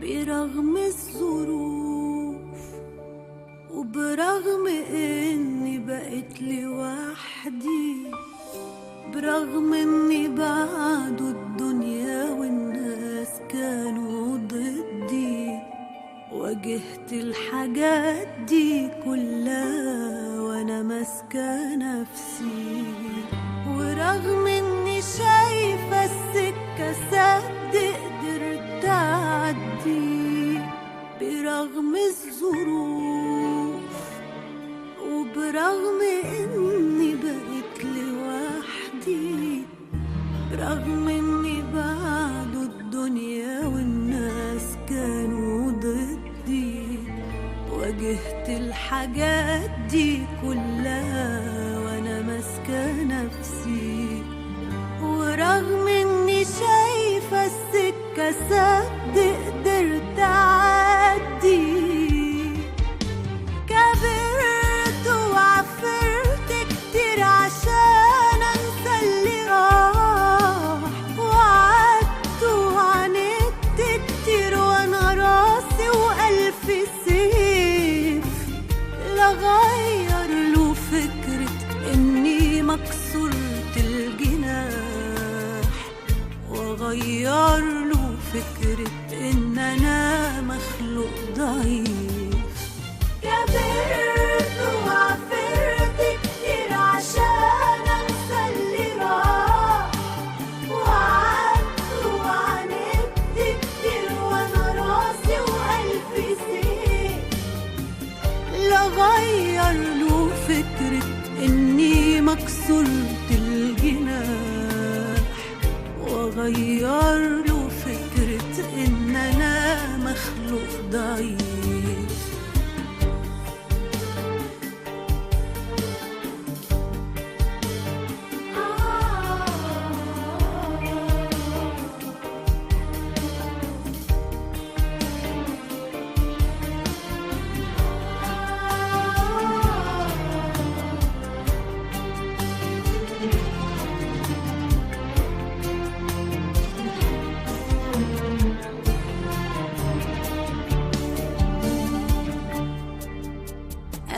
برغم الظروف وبرغم اني بقيت لوحدي، برغم اني بعد الدنيا والناس كانوا ضدي، واجهت الحاجات دي كلها وانا ماسكة نفسي. ورغم اني شايفة السكة سد قدرت اعدي، برغم الظروف وبرغم اني بقيت لوحدي، برغم اني بعد الدنيا والناس كانوا ضدي، واجهت الحاجات دي كلها وانا ماسكة نفسي. ورغم اني شايفة السكة سد قدرت اعدي، كبرت وعفرت كتير عشان انسى اللي راح، وقعدت وعاندت كتير وانا راسي والف سيف لغير له فكرة اني مكسورة الجناح، وغير له فكرة ان انا مخلوق ضعيف. كبرت وعفرت كتير عشان انسى اللي راح، وقعدت وعاندت كتير وانا راسي والف سيف لغير له فكرة اني مكسورة الجناح، وغير له فكرة ان انا مخلوق ضعيف.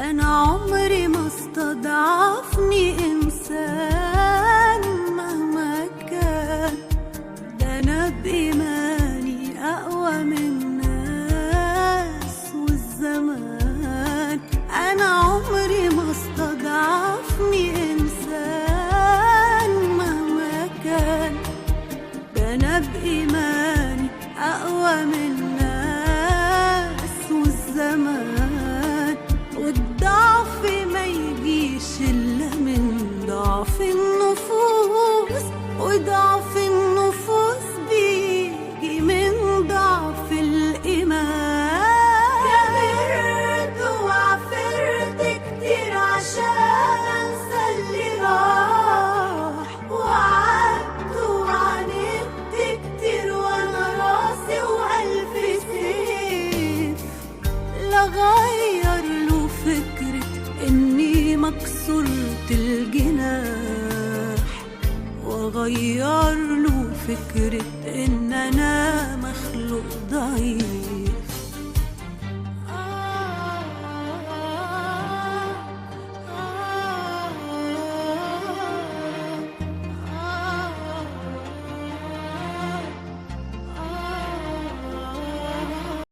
أنا عمري ما استضعفني إنسان مهما كان، ده أنا بإيماني أقوى من الناس والزمان. أنا عمري ما استضعفني إنسان مهما كان، ده أنا بإيماني أقوى من الناس والزمان. والضعف ما يجيش إلا من ضعف النفوس، وضعف النفوس بيجي من ضعف الإيمان. كبرت وعفرت كتير عشان أنسى اللي راح، وقعدت وعاندت كتير وأنا راسي وألف سيف لغير له فكرة إني مكسورة الجناح، وغير له فكرة إن أنا مخلوق